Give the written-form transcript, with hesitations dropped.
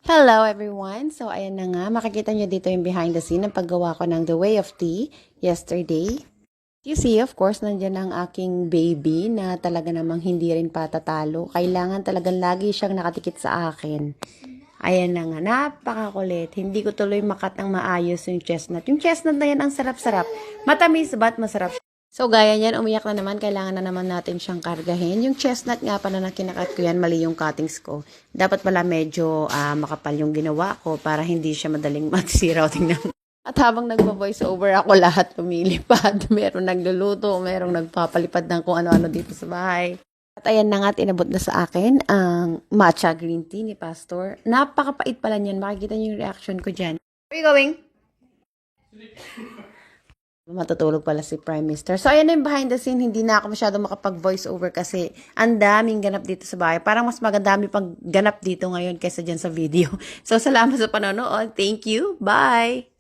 Hello everyone! So ayan na nga, makikita nyo dito yung behind the scene ng paggawa ko ng The Way of Tea yesterday. You see, of course, nandyan ang aking baby na talaga namang hindi rin patatalo. Kailangan talagang lagi siyang nakatikit sa akin. Ayan na nga, napakakulit. Hindi ko tuloy makat ng maayos yung chestnut. Yung chestnut na yan, ang sarap-sarap. Matamis ba't masarap? So, gaya niyan, umiyak na naman. Kailangan na naman natin siyang kargahin. Yung chestnut nga pala na kinakat ko yan, mali yung cuttings ko. Dapat pala medyo makapal yung ginawa ko para hindi siya madaling matisira. Tingnan. At habang nagpa-voice over ako, lahat lumilipad. Merong nagluluto, merong nagpapalipad ng kung ano-ano dito sa bahay. At ayan na nga, inabot na sa akin ang matcha green tea ni Pastor. Napakapait pala niyan. Makikita niyo yung reaction ko dyan. Where are you going? Matutulog pala si Prime Minister. So, ayan na yung behind the scene. Hindi na ako masyado makapag-voice over kasi ang daming ganap dito sa bahay. Parang mas magandami pang ganap dito ngayon kaysa dyan sa video. So, salamat sa panonood. Thank you. Bye!